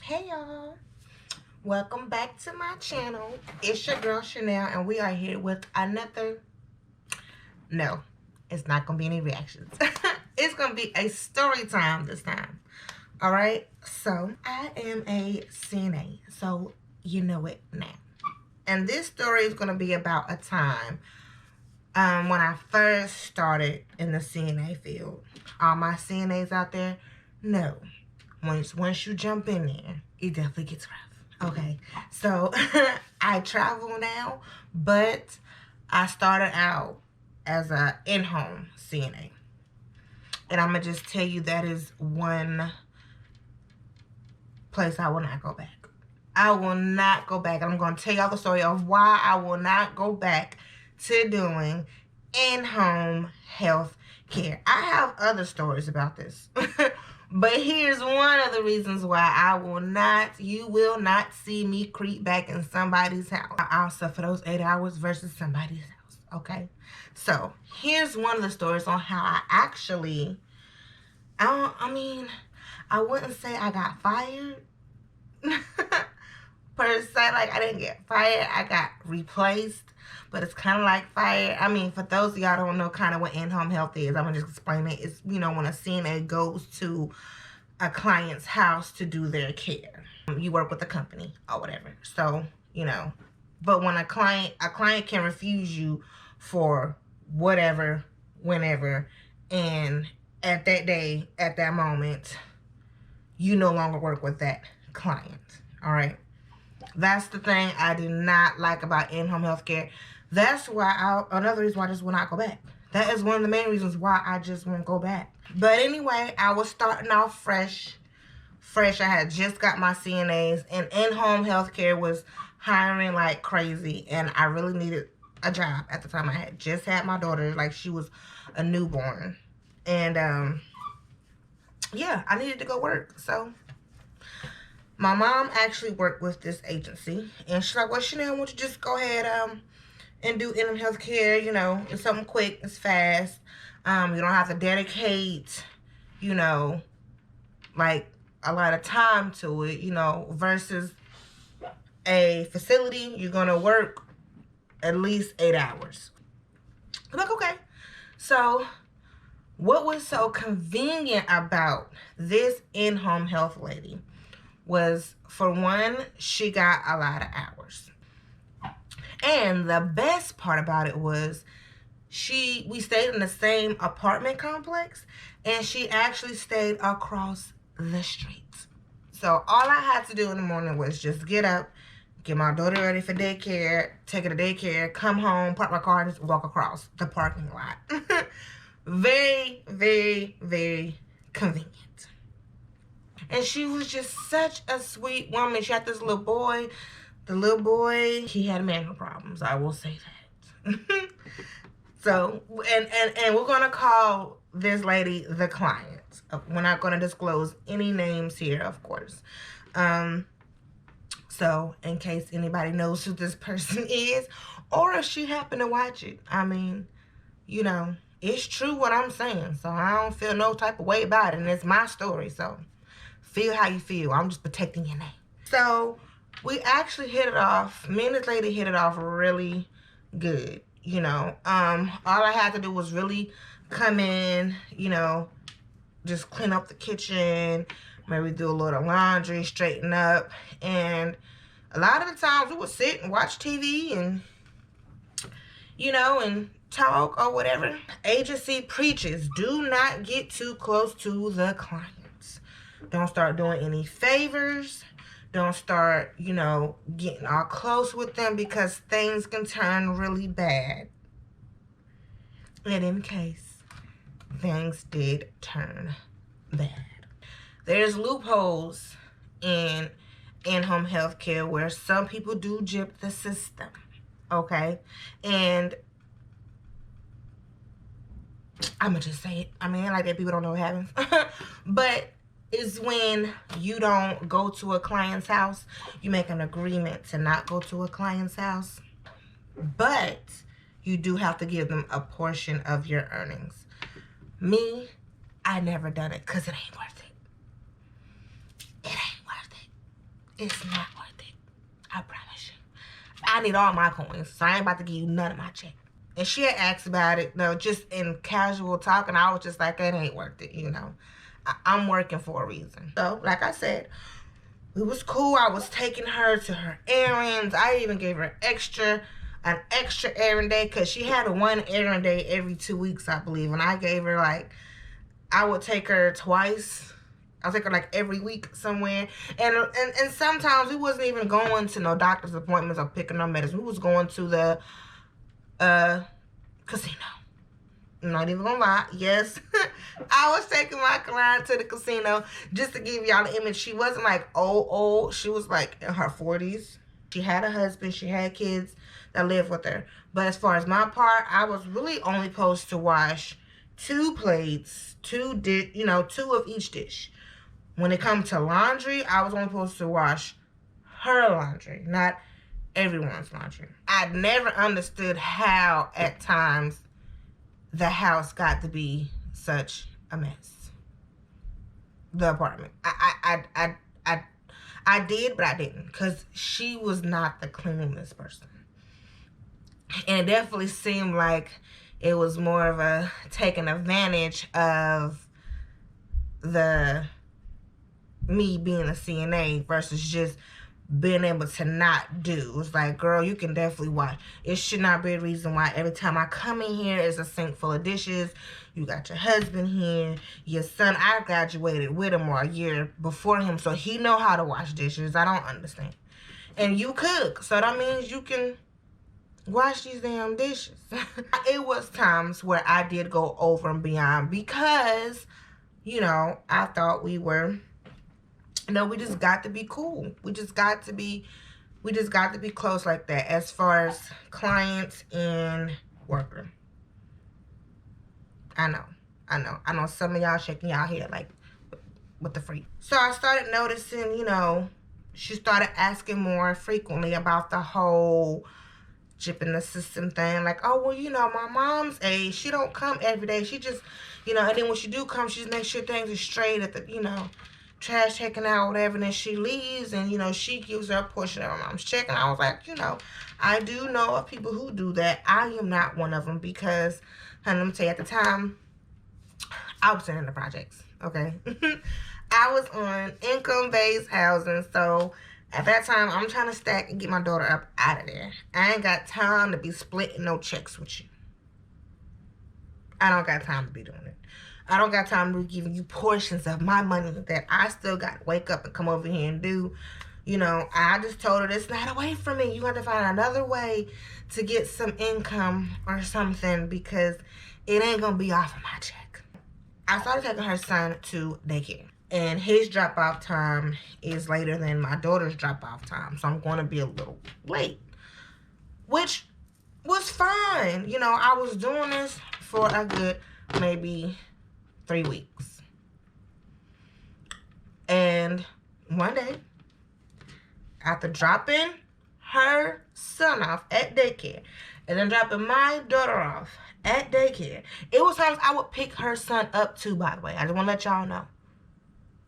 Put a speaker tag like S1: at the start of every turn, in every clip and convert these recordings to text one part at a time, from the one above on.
S1: Hey y'all, welcome back to my channel. It's your girl Chanel, and we are here with another, no, it's not gonna be any reactions. It's gonna be a story time this time. All right, so I am a CNA, so you know it now. And this story is gonna be about a time when I first started in the CNA field. All my CNAs out there, no. Once you jump in there, it definitely gets rough. Okay, so I travel now, but I started out as a in-home CNA. And I'm going to just tell you that is one place I will not go back. I will not go back. I'm going to tell y'all the story of why I will not go back to doing in-home health care. I have other stories about this. But here's one of the reasons why you will not see me creep back in somebody's house. I'll suffer those 8 hours versus somebody's house, okay? So here's one of the stories on how I actually, I wouldn't say I got fired per se. Like, I didn't get fired, I got replaced. But it's kind of like fire. I mean, for those of y'all don't know kind of what in-home health is, I'm going to just explain it. It's, when a CNA goes to a client's house to do their care. You work with the company or whatever. So, but when a client can refuse you for whatever, whenever, and at that day, at that moment, you no longer work with that client. All right. That's the thing I do not like about in-home healthcare. That's why another reason why I just will not go back. That is one of the main reasons why I just won't go back. But anyway, I was starting off fresh. I had just got my CNAs, and in-home healthcare was hiring like crazy, and I really needed a job at the time. I had just had my daughter, like she was a newborn. And yeah, I needed to go work. So my mom actually worked with this agency, and she's like, well, Chanel, why don't you just go ahead and do in-home health care? It's something quick, it's fast. You don't have to dedicate, like a lot of time to it, versus a facility, you're going to work at least 8 hours. I'm like, okay. So what was so convenient about this in-home health lady was, for one, she got a lot of hours. And the best part about it was we stayed in the same apartment complex, and she actually stayed across the street. So all I had to do in the morning was just get up, get my daughter ready for daycare, take her to daycare, come home, park my car, and just walk across the parking lot. Very, very, very convenient. And she was just such a sweet woman. She had this little boy. The little boy, he had mental problems, I will say that. So, and we're going to call this lady the client. We're not going to disclose any names here, of course. So, in case anybody knows who this person is, or if she happened to watch it, it's true what I'm saying. So, I don't feel no type of way about it, and it's my story, so feel how you feel. I'm just protecting your name. So we actually hit it off. Me and this lady hit it off really good. All I had to do was really come in, just clean up the kitchen, maybe do a little laundry, straighten up. And a lot of the times we would sit and watch TV and, and talk or whatever. Agency preaches, do not get too close to the client. Don't start doing any favors. Don't start, getting all close with them, because things can turn really bad. And in case things did turn bad, there's loopholes in in-home health care where some people do gyp the system, okay? And I'm going to just say it. I mean, like that, people don't know what happens. But is when you don't go to a client's house. You make an agreement to not go to a client's house, but you do have to give them a portion of your earnings. I never done it because it ain't worth it. It ain't worth it. It's not worth it. I promise you. I need all my coins, so I ain't about to give you none of my check. And she had asked about it, just in casual talk, and I was just like, it ain't worth it, I'm working for a reason. So, like I said, it was cool. I was taking her to her errands. I even gave her an extra errand day, because she had a one errand day every 2 weeks, I believe. And I gave her, like, I would take her twice. I'll take her like every week somewhere. And sometimes we wasn't even going to no doctor's appointments or picking up medicine. We was going to the casino. I'm not even gonna lie. Yes, I was taking my client to the casino. Just to give y'all the image, she wasn't like old. She was like in her 40s. She had a husband. She had kids that lived with her. But as far as my part, I was really only supposed to wash 2 plates, 2 of each dish. When it comes to laundry, I was only supposed to wash her laundry, not everyone's laundry. I never understood how, at times, the house got to be such a mess. The apartment. I did, but I didn't, because she was not the cleanliness person. And it definitely seemed like it was more of a taking advantage of me being a CNA versus just being able to not do. It's like, girl, you can definitely watch. It should not be a reason why every time I come in here is a sink full of dishes. You got your husband here, your son. I graduated with him or a year before him, so he know how to wash dishes. I don't understand. And you cook, so that means you can wash these damn dishes. It was times where I did go over and beyond, because I thought we were, we just got to be cool. We just got to be close like that, as far as clients and worker. I know some of y'all shaking y'all head like, what the freak? So I started noticing, she started asking more frequently about the whole chip in the system thing. Like, oh, well, my mom's age, she don't come every day. She just, and then when she do come, she just makes sure things are straight at the, trash taken out, whatever, and then she leaves, and, she gives her a portion of her mom's check. And I was like, I do know of people who do that. I am not one of them, because, honey, let me tell you, at the time, I was in the projects, okay? I was on income-based housing, so at that time, I'm trying to stack and get my daughter up out of there. I ain't got time to be splitting no checks with you. I don't got time to be doing it. I don't got time to be giving you portions of my money that I still got to wake up and come over here and do. I just told her, it's not away from me. You got to find another way to get some income or something, because it ain't going to be off of my check. I started taking her son to daycare, and his drop-off time is later than my daughter's drop-off time, so I'm going to be a little late, which was fine. I was doing this for a good maybe 3 weeks. And one day, after dropping her son off at daycare and then dropping my daughter off at daycare, it was times I would pick her son up too, by the way. I just want to let y'all know.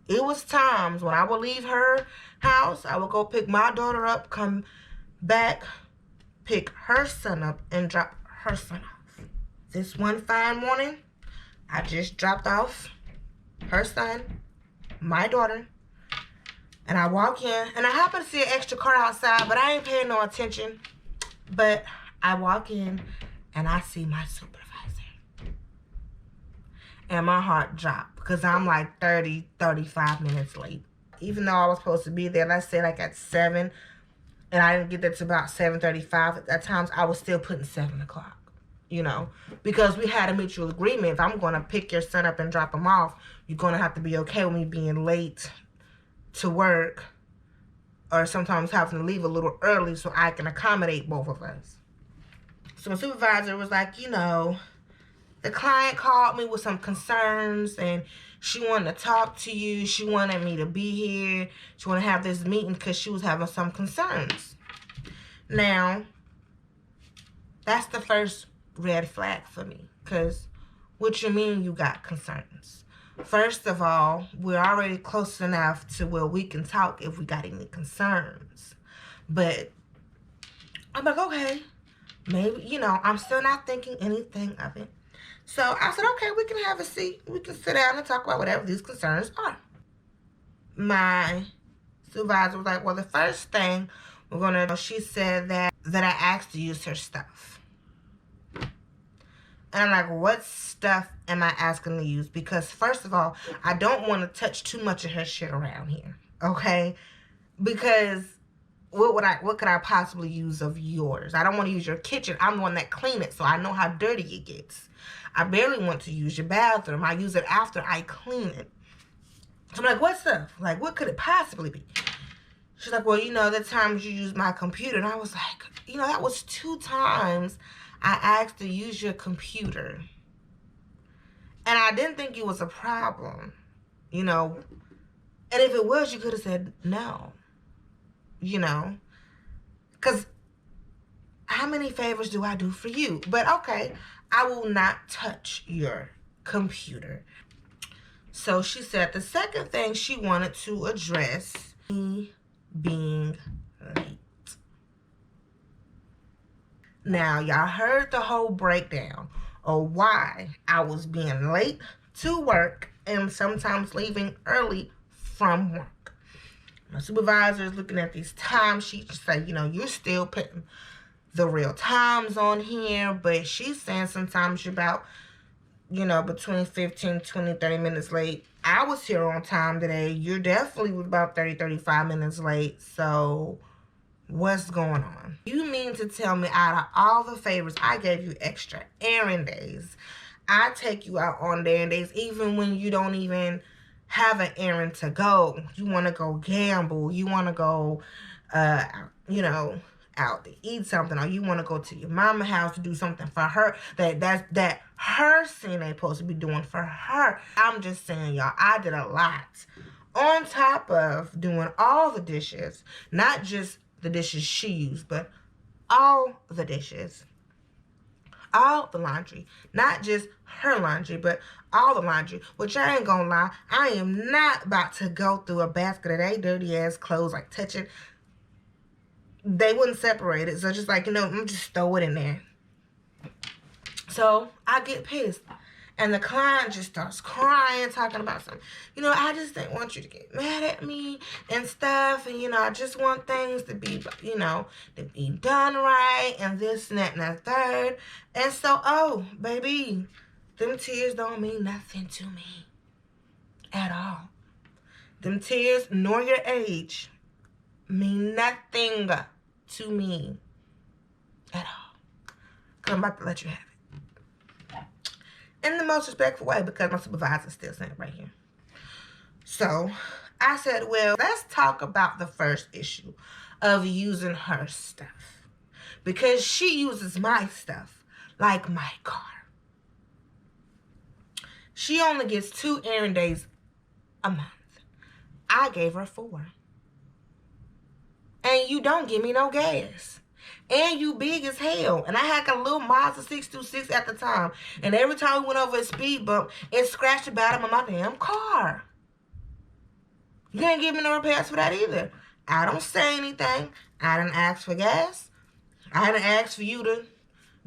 S1: It was times when I would leave her house, I would go pick my daughter up, come back, pick her son up, and drop her son off. This one fine morning, I just dropped off her son, my daughter, and I walk in, and I happen to see an extra car outside, but I ain't paying no attention. But I walk in, and I see my supervisor. And my heart dropped, because I'm like 35 minutes late. Even though I was supposed to be there, let's say like at 7, and I didn't get there to about 7:35. At times, I was still putting 7 o'clock. Because we had a mutual agreement. If I'm going to pick your son up and drop him off, you're going to have to be okay with me being late to work, or sometimes having to leave a little early so I can accommodate both of us. So my supervisor was like, the client called me with some concerns, and she wanted to talk to you. She wanted me to be here. She wanted to have this meeting because she was having some concerns. Now, that's the first red flag for me, because what you mean you got concerns? First of all, we're already close enough to where we can talk if we got any concerns. But I'm like, okay, maybe, you know, I'm still not thinking anything of it. So I said, okay, we can have a seat. We can sit down and talk about whatever these concerns are. My supervisor was like, well, the first thing we're going to, she said that I asked to use her stuff. And I'm like, what stuff am I asking to use? Because first of all, I don't want to touch too much of her shit around here. Okay? Because what could I possibly use of yours? I don't want to use your kitchen. I'm the one that clean it, so I know how dirty it gets. I barely want to use your bathroom. I use it after I clean it. So I'm like, what stuff? Like, what could it possibly be? She's like, well, you know, the times you use my computer. And I was like, you know, that was 2 times I asked to use your computer. And I didn't think it was a problem, you know. And if it was, you could have said no, you know. Because how many favors do I do for you? But okay, I will not touch your computer. So she said the second thing she wanted to address, me being late. Now, y'all heard the whole breakdown of why I was being late to work and sometimes leaving early from work. My supervisor is looking at these time sheets and say, you know, you're still putting the real times on here, but she's saying sometimes you're about, you know, between 15, 20, 30 minutes late. I was here on time today. You're definitely about 30, 35 minutes late. So what's going on? You mean to tell me out of all the favors, I gave you extra errand days. I take you out on errand days even when you don't even have an errand to go. You want to go gamble. You want to go, you know, out to eat something, or you want to go to your mama house to do something for her that her scene ain't supposed to be doing for her. I'm just saying, y'all, I did a lot on top of doing all the dishes, not just the dishes she used, but all the dishes, all the laundry, not just her laundry, but all the laundry. Which I ain't gonna lie, I am not about to go through a basket of they dirty ass clothes, like touch it. They wouldn't separate it, so just like, you know, I'm just throw it in there. So I get pissed, and the client just starts crying, talking about something. You know, I just didn't want you to get mad at me and stuff, and you know, I just want things to be, you know, to be done right, and this and that and that third. And so, oh, baby, them tears don't mean nothing to me at all. Them tears, nor your age, mean nothing to me at all. Because I'm about to let you have it. In the most respectful way, because my supervisor's still sitting right here. So I said, well, let's talk about the first issue of using her stuff. Because she uses my stuff like my car. She only gets 2 errand days a month. I gave her 4. And you don't give me no gas. And you big as hell. And I had a little Mazda 626 at the time. And every time we went over a speed bump, it scratched the bottom of my damn car. You didn't give me no repairs for that either. I don't say anything. I didn't ask for gas. I didn't ask for you to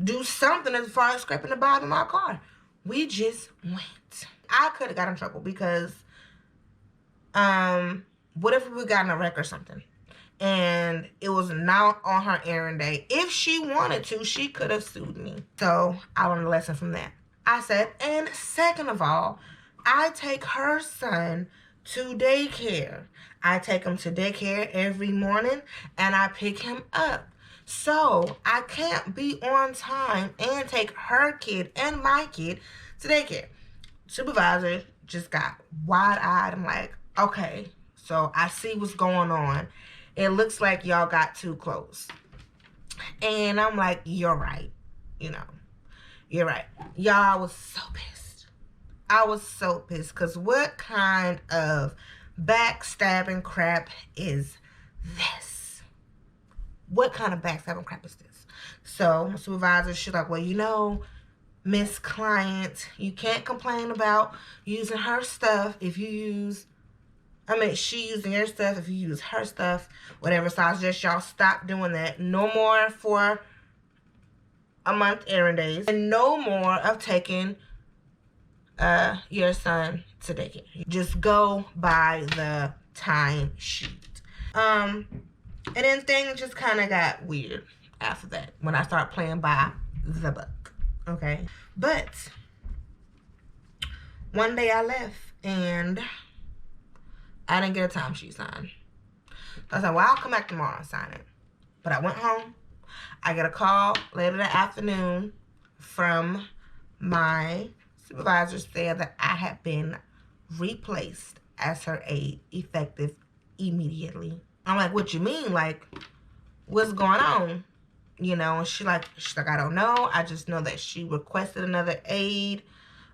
S1: do something as far as scraping the bottom of my car. We just went. I could have got in trouble because, what if we got in a wreck or something? And it was not on her errand day. If she wanted to, she could have sued me. So I learned a lesson from that. I said, and second of all, I take her son to daycare. I take him to daycare every morning and I pick him up. So I can't be on time and take her kid and my kid to daycare. Supervisor just got wide-eyed. I'm like, okay, so I see what's going on. It looks like y'all got too close. And I'm like, you're right. You know, you're right. Y'all, was so pissed. I was so pissed because what kind of backstabbing crap is this? What kind of backstabbing crap is this? So my supervisor, she's like, well, you know, Miss Client, you can't complain about using her stuff if you use, she using your stuff if you use her stuff, whatever. So I suggest y'all stop doing that. No more for a month errand days, and no more of taking your son to daycare. Just go by the time sheet. And then things just kind of got weird after that when I started playing by the book. Okay, but one day I left and I didn't get a timesheet signed. So I said, well, I'll come back tomorrow and sign it. But I went home. I get a call later that afternoon from my supervisor saying that I had been replaced as her aide, effective immediately. I'm like, what you mean? Like, what's going on? You know, and she's like, I don't know. I just know that she requested another aide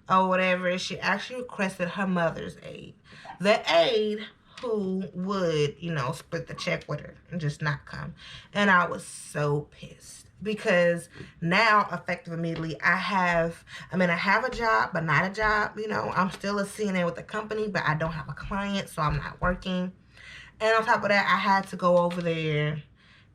S1: or whatever. She actually requested her mother's aide. The aide who would, you know, split the check with her and just not come. And I was so pissed because now, effective immediately, I have a job, but not a job. You know, I'm still a CNA with the company, but I don't have a client, so I'm not working. And on top of that, I had to go over there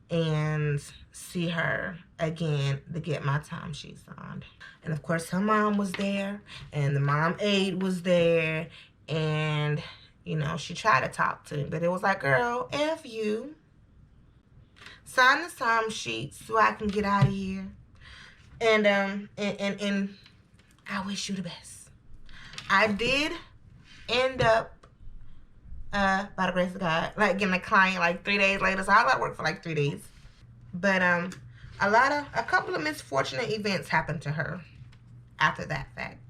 S1: and see her again to get my timesheet signed. And of course, her mom was there, and the mom aide was there, and you know, she tried to talk to me, but it was like, girl, F you. Sign this timesheet so I can get out of here. And I wish you the best. I did end up, by the grace of God, like getting a client like 3 days later. So I was at work for like 3 days. But a couple of misfortunate events happened to her after that fact.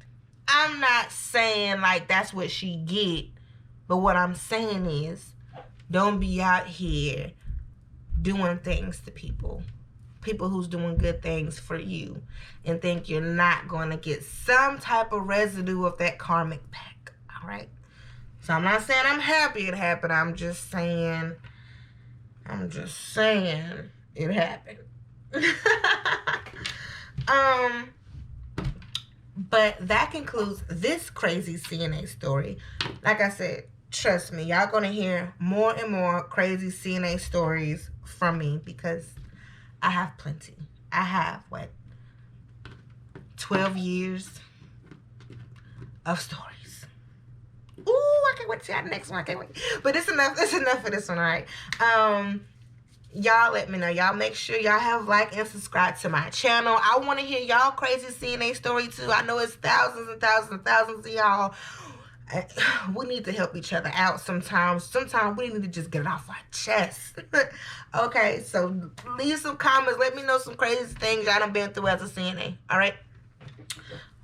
S1: I'm not saying like that's what she get. But what I'm saying is, don't be out here doing things to people who's doing good things for you, and think you're not going to get some type of residue of that karmic back, all right? So I'm not saying I'm happy it happened. I'm just saying it happened. But that concludes this crazy CNA story. Like I said, trust me, y'all gonna hear more and more crazy CNA stories from me because I have plenty. I have, 12 years of stories. Ooh, I can't wait to see the next one. I can't wait. But it's enough for this one, all right? Y'all let me know. Y'all make sure y'all have like and subscribe to my channel. I want to hear y'all crazy CNA story too. I know it's thousands and thousands and thousands of y'all. We need to help each other out sometimes. Sometimes we need to just get it off our chest. Okay, so leave some comments. Let me know some crazy things y'all done been through as a CNA. All right?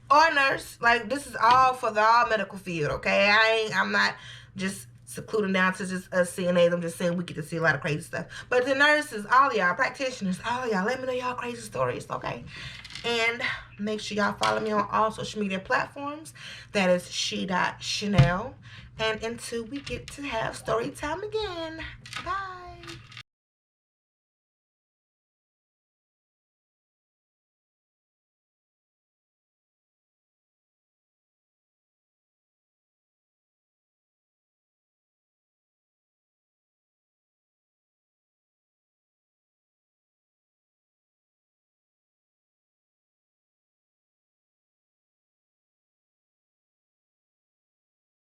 S1: Or nurse. Like, this is all for the all medical field, okay? I'm not just secluding down to just us CNAs. I'm just saying we get to see a lot of crazy stuff. But the nurses, all y'all, practitioners, all y'all, let me know y'all crazy stories, okay? And make sure y'all follow me on all social media platforms. That is she.Chanel. And until we get to have story time again, bye.